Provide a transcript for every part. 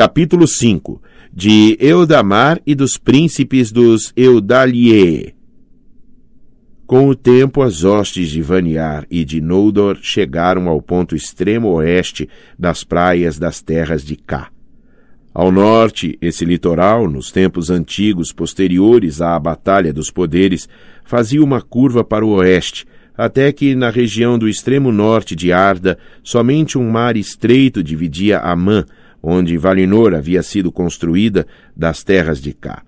Capítulo 5. De Eudamar e dos príncipes dos Eudaliê. Com o tempo, as hostes de Vaniar e de Noldor chegaram ao ponto extremo oeste das praias das terras de Cá. Ao norte, esse litoral, nos tempos antigos posteriores à Batalha dos Poderes, fazia uma curva para o oeste, até que, na região do extremo norte de Arda, somente um mar estreito dividia Amã, onde Valinor havia sido construída, das terras de Cá.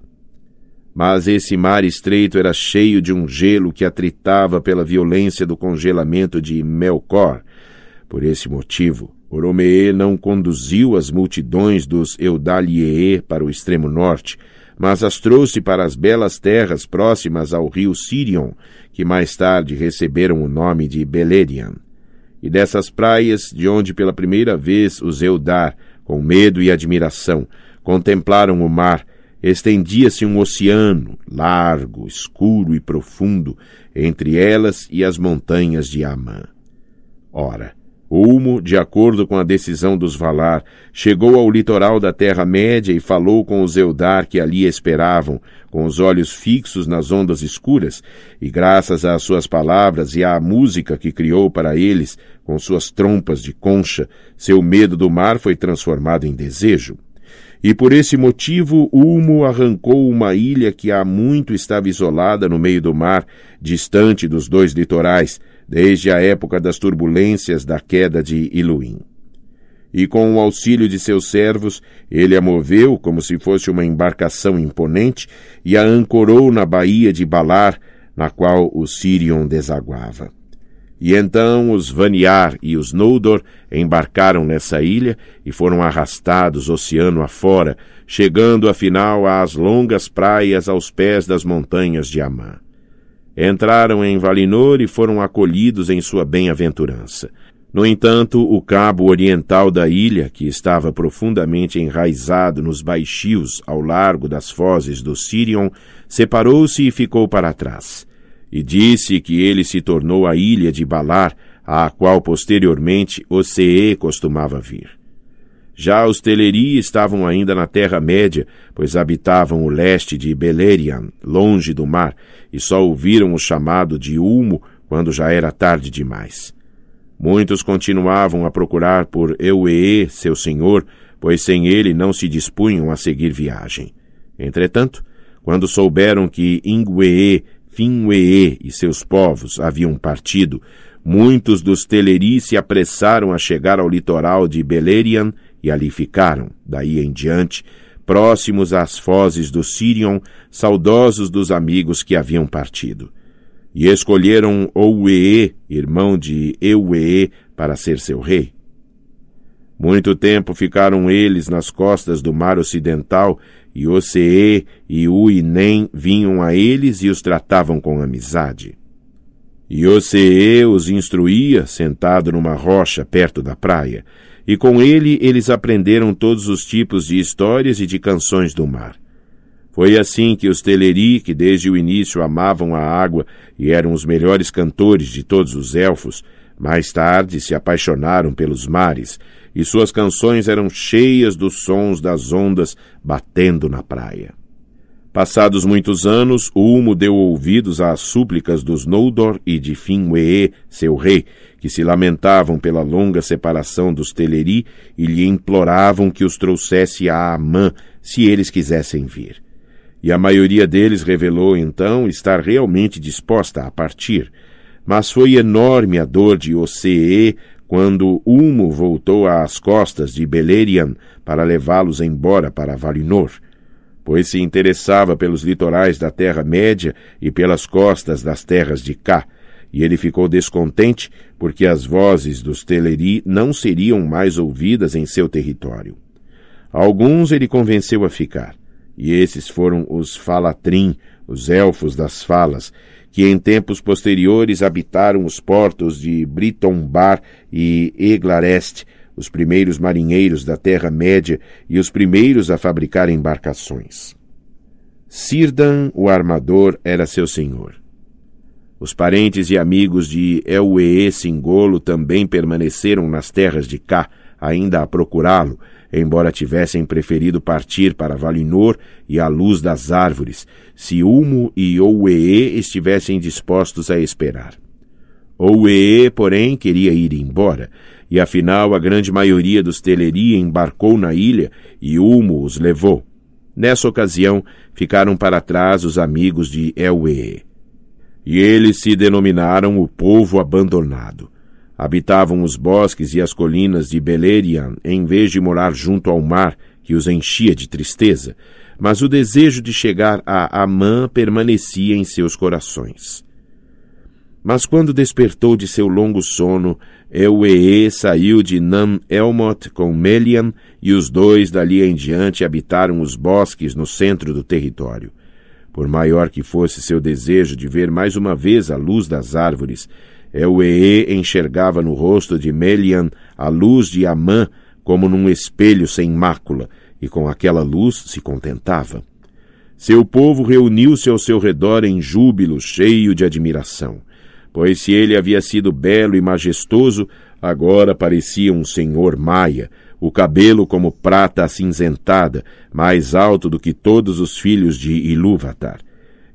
Mas esse mar estreito era cheio de um gelo que atritava pela violência do congelamento de Melkor. Por esse motivo, Oromeê não conduziu as multidões dos Eudaliê para o extremo norte, mas as trouxe para as belas terras próximas ao rio Sirion, que mais tarde receberam o nome de Beleriand. E dessas praias, de onde pela primeira vez os Eldar, com medo e admiração, contemplaram o mar, estendia-se um oceano, largo, escuro e profundo, entre elas e as montanhas de Amã. Ora, Ulmo, de acordo com a decisão dos Valar, chegou ao litoral da Terra-média e falou com os Eldar que ali esperavam, com os olhos fixos nas ondas escuras, e graças às suas palavras e à música que criou para eles, com suas trompas de concha, seu medo do mar foi transformado em desejo. E por esse motivo, Ulmo arrancou uma ilha que há muito estava isolada no meio do mar, distante dos dois litorais, desde a época das turbulências da queda de Iluin. E com o auxílio de seus servos, ele a moveu como se fosse uma embarcação imponente e a ancorou na baía de Balar, na qual o Sirion desaguava. E então os Vaniar e os Noldor embarcaram nessa ilha e foram arrastados oceano afora, chegando afinal às longas praias aos pés das montanhas de Amã. Entraram em Valinor e foram acolhidos em sua bem-aventurança. No entanto, o cabo oriental da ilha, que estava profundamente enraizado nos baixios ao largo das fozes do Sirion, separou-se e ficou para trás. E disse que ele se tornou a ilha de Balar, à qual posteriormente Ocee costumava vir. Já os Teleri estavam ainda na Terra-média, pois habitavam o leste de Beleriand, longe do mar, e só ouviram o chamado de Ulmo quando já era tarde demais. Muitos continuavam a procurar por Euê, seu senhor, pois sem ele não se dispunham a seguir viagem. Entretanto, quando souberam que Ingwee, Finwë e seus povos haviam partido, muitos dos Teleri se apressaram a chegar ao litoral de Beleriand e ali ficaram, daí em diante, próximos às fozes do Sirion, saudosos dos amigos que haviam partido. E escolheram Ouê, irmão de Euê, para ser seu rei. Muito tempo ficaram eles nas costas do mar ocidental, e Ocee e Uinem vinham a eles e os tratavam com amizade. E Ocee os instruía, sentado numa rocha perto da praia, e com ele eles aprenderam todos os tipos de histórias e de canções do mar. Foi assim que os Teleri, que desde o início amavam a água e eram os melhores cantores de todos os elfos, mais tarde se apaixonaram pelos mares, e suas canções eram cheias dos sons das ondas batendo na praia. Passados muitos anos, Ulmo deu ouvidos às súplicas dos Noldor e de Finwë, seu rei, que se lamentavam pela longa separação dos Teleri e lhe imploravam que os trouxesse a Amã, se eles quisessem vir. E a maioria deles revelou então estar realmente disposta a partir. Mas foi enorme a dor de Ocee quando Ulmo voltou às costas de Beleriand para levá-los embora para Valinor, pois se interessava pelos litorais da Terra-média e pelas costas das terras de Cá, e ele ficou descontente porque as vozes dos Teleri não seriam mais ouvidas em seu território. Alguns ele convenceu a ficar, e esses foram os Falatrim, os elfos das falas, que em tempos posteriores habitaram os portos de Britombar e Eglarest, os primeiros marinheiros da Terra-média e os primeiros a fabricar embarcações. Círdan, o armador, era seu senhor. Os parentes e amigos de Euê Singolo também permaneceram nas terras de Cá, ainda a procurá-lo, embora tivessem preferido partir para Valinor e à luz das árvores, se Ulmo e Ouee estivessem dispostos a esperar. Ouee, porém, queria ir embora, e afinal a grande maioria dos Teleri embarcou na ilha e Ulmo os levou. Nessa ocasião, ficaram para trás os amigos de Elwë. E eles se denominaram o povo abandonado. Habitavam os bosques e as colinas de Beleriand, em vez de morar junto ao mar, que os enchia de tristeza, mas o desejo de chegar a Amã permanecia em seus corações. Mas quando despertou de seu longo sono, Elwë saiu de Nam-Elmoth com Melian, e os dois dali em diante habitaram os bosques no centro do território. Por maior que fosse seu desejo de ver mais uma vez a luz das árvores, Elwë enxergava no rosto de Melian a luz de Amã como num espelho sem mácula, e com aquela luz se contentava. Seu povo reuniu-se ao seu redor em júbilo, cheio de admiração, pois se ele havia sido belo e majestoso, agora parecia um senhor maia, o cabelo como prata acinzentada, mais alto do que todos os filhos de Ilúvatar,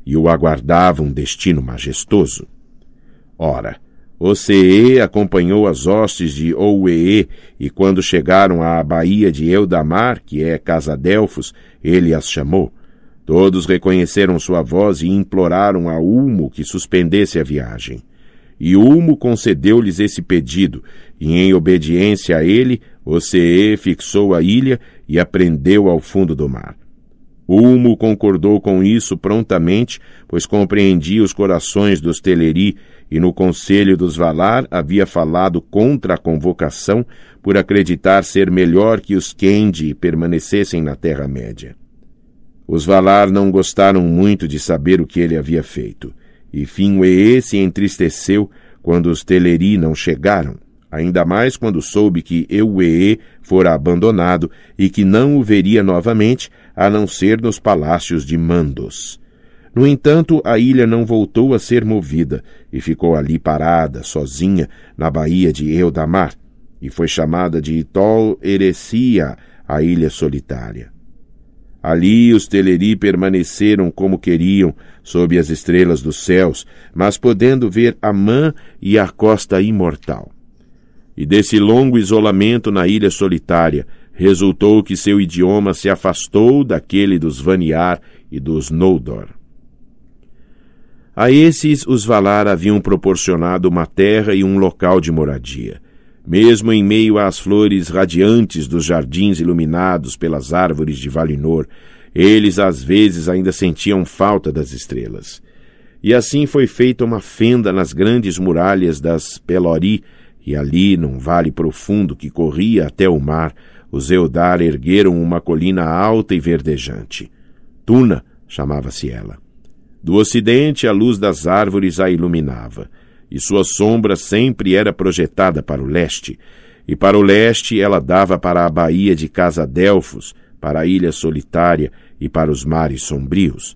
e o aguardava um destino majestoso. Ora, Ocee acompanhou as hostes de Ouee, e quando chegaram à baía de Eldamar, que é Casa-Delfos, ele as chamou. Todos reconheceram sua voz e imploraram a Ulmo que suspendesse a viagem. E Ulmo concedeu-lhes esse pedido, e em obediência a ele, Ocee fixou a ilha e a prendeu ao fundo do mar. Ulmo concordou com isso prontamente, pois compreendia os corações dos Teleri, e no conselho dos Valar havia falado contra a convocação por acreditar ser melhor que os Quendi permanecessem na Terra-média. Os Valar não gostaram muito de saber o que ele havia feito, e Finwë se entristeceu quando os Teleri não chegaram, ainda mais quando soube que Elwë fora abandonado e que não o veria novamente, a não ser nos palácios de Mandos. No entanto, a ilha não voltou a ser movida e ficou ali parada, sozinha, na baía de Eldamar, e foi chamada de Tol Eressëa, a Ilha Solitária. Ali os Teleri permaneceram como queriam, sob as estrelas dos céus, mas podendo ver Amã e a costa imortal. E desse longo isolamento na Ilha Solitária, resultou que seu idioma se afastou daquele dos Vanyar e dos Noldor. A esses os Valar haviam proporcionado uma terra e um local de moradia. Mesmo em meio às flores radiantes dos jardins iluminados pelas árvores de Valinor, eles às vezes ainda sentiam falta das estrelas. E assim foi feita uma fenda nas grandes muralhas das Pelori, e ali, num vale profundo que corria até o mar, os Eldar ergueram uma colina alta e verdejante. Tuna chamava-se ela. Do ocidente, a luz das árvores a iluminava, e sua sombra sempre era projetada para o leste, e para o leste ela dava para a baía de Casa-Delfos, para a Ilha Solitária e para os mares sombrios.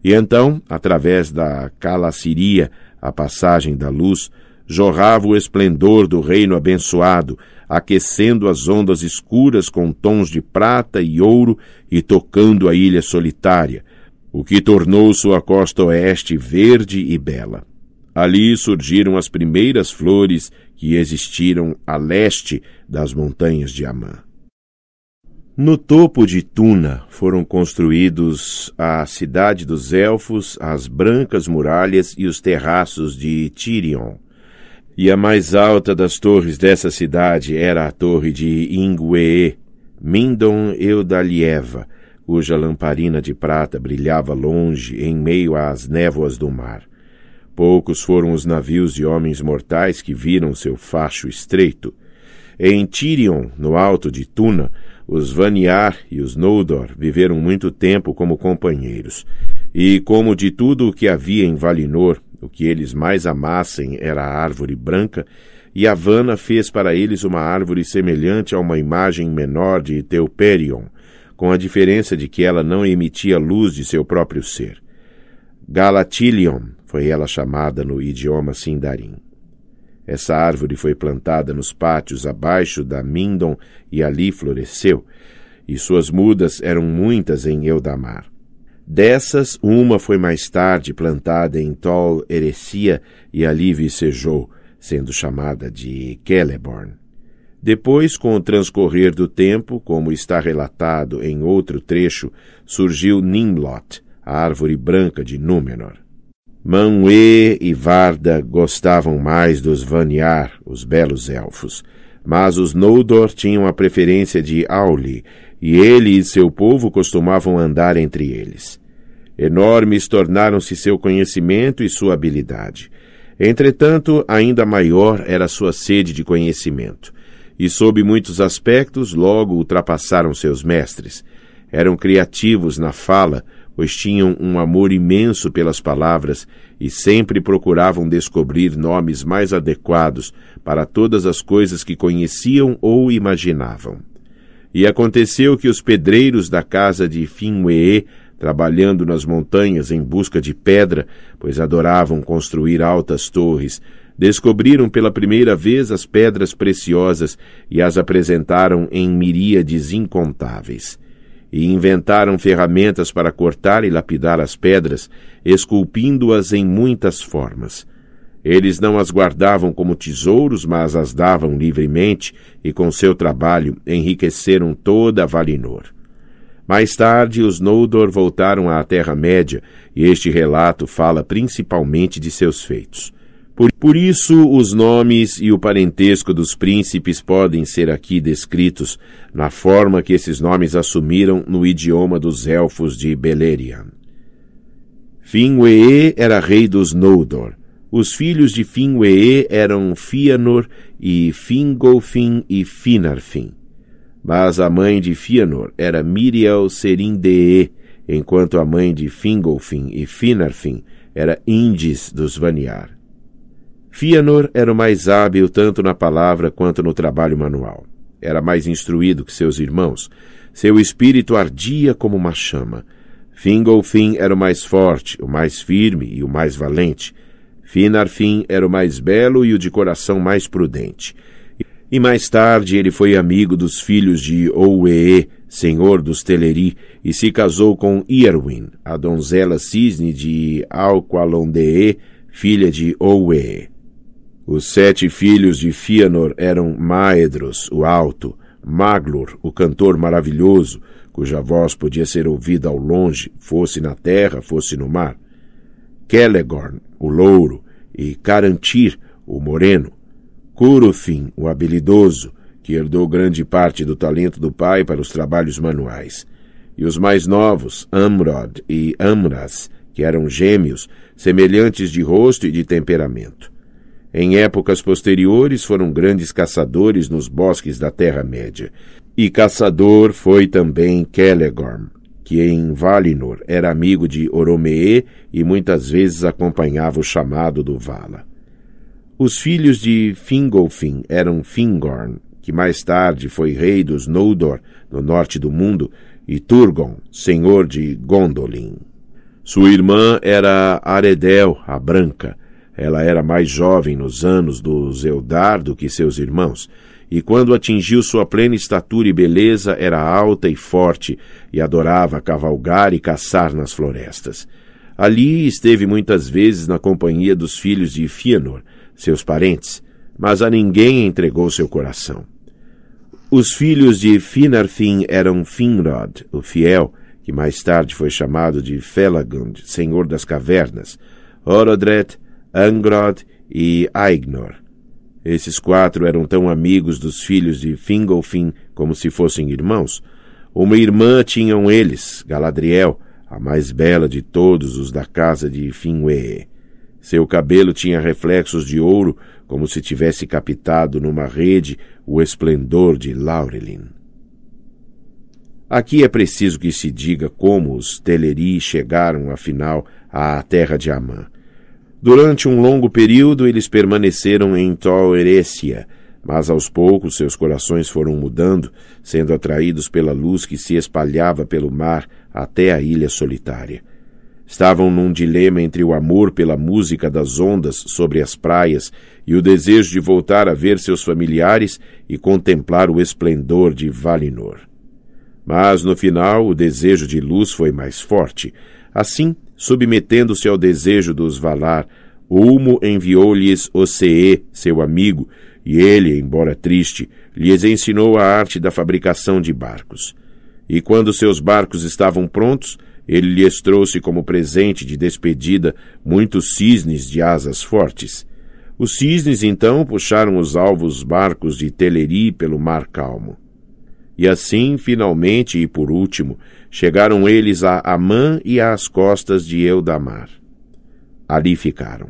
E então, através da Calaciria, a passagem da luz, jorrava o esplendor do reino abençoado, aquecendo as ondas escuras com tons de prata e ouro e tocando a Ilha Solitária, o que tornou sua costa oeste verde e bela. Ali surgiram as primeiras flores que existiram a leste das montanhas de Amã. No topo de Tuna foram construídos a cidade dos Elfos, as brancas muralhas e os terraços de Tirion. E a mais alta das torres dessa cidade era a torre de Ingwë, Mindon Eudalieva, cuja lamparina de prata brilhava longe em meio às névoas do mar. Poucos foram os navios de homens mortais que viram seu facho estreito. Em Tirion, no alto de Tuna, os Vanyar e os Noldor viveram muito tempo como companheiros, e como de tudo o que havia em Valinor, o que eles mais amassem era a árvore branca, Yavanna fez para eles uma árvore semelhante a uma imagem menor de Telperion, com a diferença de que ela não emitia luz de seu próprio ser. Galatilion foi ela chamada no idioma Sindarin. Essa árvore foi plantada nos pátios abaixo da Mindon e ali floresceu, e suas mudas eram muitas em Eldamar. Dessas, uma foi mais tarde plantada em Tol Eressëa e ali vicejou, sendo chamada de Celeborn. Depois, com o transcorrer do tempo, como está relatado em outro trecho, surgiu Nimlot, a árvore branca de Númenor. Manwë e Varda gostavam mais dos Vanyar, os belos elfos, mas os Noldor tinham a preferência de Auli, e ele e seu povo costumavam andar entre eles. Enormes tornaram-se seu conhecimento e sua habilidade. Entretanto, ainda maior era sua sede de conhecimento, e sob muitos aspectos logo ultrapassaram seus mestres. Eram criativos na fala, pois tinham um amor imenso pelas palavras e sempre procuravam descobrir nomes mais adequados para todas as coisas que conheciam ou imaginavam. E aconteceu que os pedreiros da casa de Finwë, trabalhando nas montanhas em busca de pedra, pois adoravam construir altas torres, descobriram pela primeira vez as pedras preciosas e as apresentaram em miríades incontáveis. E inventaram ferramentas para cortar e lapidar as pedras, esculpindo-as em muitas formas. Eles não as guardavam como tesouros, mas as davam livremente, e com seu trabalho enriqueceram toda a Valinor. Mais tarde, os Noldor voltaram à Terra-média, e este relato fala principalmente de seus feitos. Por isso, os nomes e o parentesco dos príncipes podem ser aqui descritos na forma que esses nomes assumiram no idioma dos elfos de Beleriand. Finwë era rei dos Noldor. Os filhos de Finwë eram Fëanor e Fingolfin e Finarfin. Mas a mãe de Fëanor era Miriel-Serindë, enquanto a mãe de Fingolfin e Finarfin era Indis dos Vanyar. Fëanor era o mais hábil tanto na palavra quanto no trabalho manual. Era mais instruído que seus irmãos. Seu espírito ardia como uma chama. Fingolfin era o mais forte, o mais firme e o mais valente. Finarfin era o mais belo e o de coração mais prudente. E mais tarde ele foi amigo dos filhos de Owë, senhor dos Teleri, e se casou com Iarwen, a donzela cisne de Alqualondë, filha de Owë. Os 7 filhos de Fëanor eram Maedhros, o alto, Maglor, o cantor maravilhoso, cuja voz podia ser ouvida ao longe, fosse na terra, fosse no mar, Celegorn, o louro, e Carantir, o moreno, Curufin, o habilidoso, que herdou grande parte do talento do pai para os trabalhos manuais, e os mais novos, Amrod e Amras, que eram gêmeos, semelhantes de rosto e de temperamento. Em épocas posteriores foram grandes caçadores nos bosques da Terra-média, e caçador foi também Celegorm, que em Valinor era amigo de Oromeë e muitas vezes acompanhava o chamado do Vala. Os filhos de Fingolfin eram Fingorn, que mais tarde foi rei dos Noldor, no norte do mundo, e Turgon, senhor de Gondolin. Sua irmã era Aredel, a Branca. Ela era mais jovem nos anos dos Eldar do que seus irmãos, e quando atingiu sua plena estatura e beleza, era alta e forte, e adorava cavalgar e caçar nas florestas. Ali esteve muitas vezes na companhia dos filhos de Fëanor, seus parentes, mas a ninguém entregou seu coração. Os filhos de Finarfin eram Finrod, o fiel, que mais tarde foi chamado de Felagund, senhor das cavernas, Orodreth, Angrod e Aignor. Esses 4 eram tão amigos dos filhos de Fingolfin como se fossem irmãos. Uma irmã tinham eles, Galadriel, a mais bela de todos os da casa de Finwë. Seu cabelo tinha reflexos de ouro, como se tivesse captado numa rede o esplendor de Laurelin. Aqui é preciso que se diga como os Teleri chegaram, afinal, à terra de Amã. Durante um longo período eles permaneceram em Tol Eressëa, mas aos poucos seus corações foram mudando, sendo atraídos pela luz que se espalhava pelo mar até a ilha solitária. Estavam num dilema entre o amor pela música das ondas sobre as praias e o desejo de voltar a ver seus familiares e contemplar o esplendor de Valinor. Mas, no final, o desejo de luz foi mais forte. Assim, submetendo-se ao desejo dos Valar, Ulmo enviou-lhes Ocee, seu amigo, e ele, embora triste, lhes ensinou a arte da fabricação de barcos. E quando seus barcos estavam prontos, ele lhes trouxe como presente de despedida muitos cisnes de asas fortes. Os cisnes, então, puxaram os alvos barcos de Teleri pelo mar calmo. E assim, finalmente e por último, chegaram eles a Amã e às costas de Eldamar. Ali ficaram.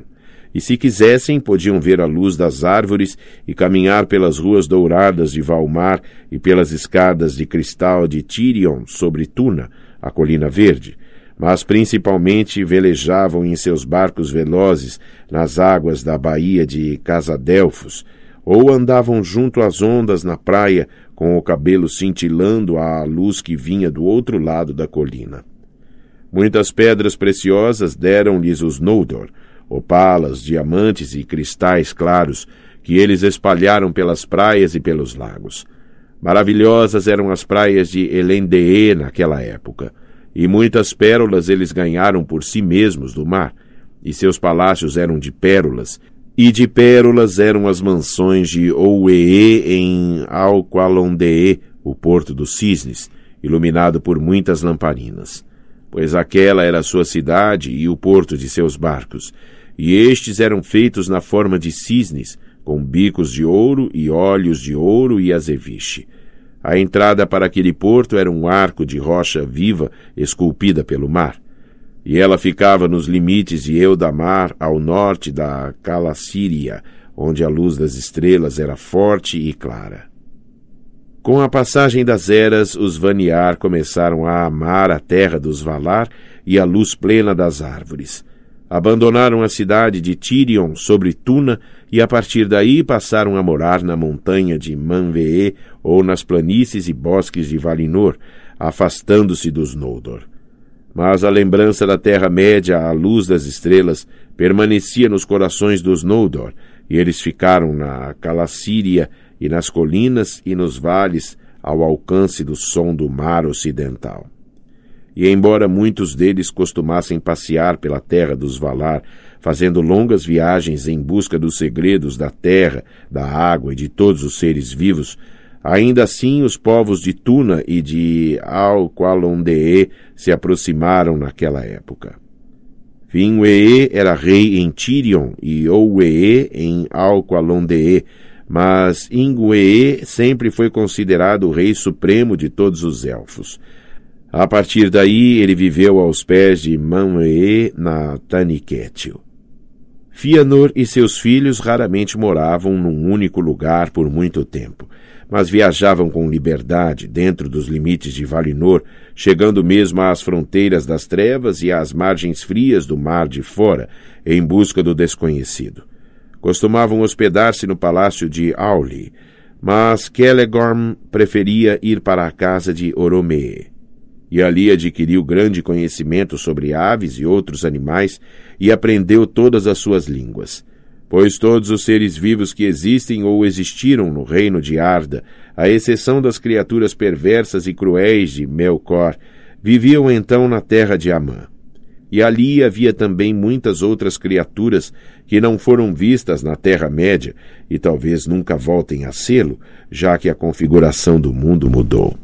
E se quisessem, podiam ver a luz das árvores e caminhar pelas ruas douradas de Valmar e pelas escadas de cristal de Tirion sobre Tuna, a colina verde, mas principalmente velejavam em seus barcos velozes nas águas da baía de Casadelfos, ou andavam junto às ondas na praia com o cabelo cintilando à luz que vinha do outro lado da colina. Muitas pedras preciosas deram-lhes os Noldor, opalas, diamantes e cristais claros, que eles espalharam pelas praias e pelos lagos. Maravilhosas eram as praias de Elendee naquela época, e muitas pérolas eles ganharam por si mesmos do mar, e seus palácios eram de pérolas, e de pérolas eram as mansões de Ouee em Alqualondee, o porto dos cisnes, iluminado por muitas lamparinas. Pois aquela era a sua cidade e o porto de seus barcos, e estes eram feitos na forma de cisnes, com bicos de ouro e olhos de ouro e azeviche. A entrada para aquele porto era um arco de rocha viva esculpida pelo mar, e ela ficava nos limites de Eldamar, ao norte da Calacíria, onde a luz das estrelas era forte e clara. Com a passagem das eras, os Vaniar começaram a amar a terra dos Valar e a luz plena das árvores. Abandonaram a cidade de Tirion sobre Tuna e a partir daí passaram a morar na montanha de Manvee ou nas planícies e bosques de Valinor, afastando-se dos Noldor. Mas a lembrança da Terra-média à luz das estrelas permanecia nos corações dos Noldor, e eles ficaram na Calacíria e nas colinas e nos vales ao alcance do som do mar ocidental. E embora muitos deles costumassem passear pela terra dos Valar, fazendo longas viagens em busca dos segredos da terra, da água e de todos os seres vivos, ainda assim os povos de Tuna e de Alqualondee se aproximaram naquela época. Finwë era rei em Tirion e Ouwë em Alqualondee, mas Ingwë sempre foi considerado o rei supremo de todos os elfos. A partir daí, ele viveu aos pés de Manwë na Taniquetil. Fëanor e seus filhos raramente moravam num único lugar por muito tempo, mas viajavam com liberdade dentro dos limites de Valinor, chegando mesmo às fronteiras das trevas e às margens frias do mar de fora, em busca do desconhecido. Costumavam hospedar-se no palácio de Auli, mas Celegorm preferia ir para a casa de Oromee. E ali adquiriu grande conhecimento sobre aves e outros animais e aprendeu todas as suas línguas. Pois todos os seres vivos que existem ou existiram no reino de Arda, à exceção das criaturas perversas e cruéis de Melkor, viviam então na terra de Amã. E ali havia também muitas outras criaturas que não foram vistas na Terra-média e talvez nunca voltem a sê-lo, já que a configuração do mundo mudou.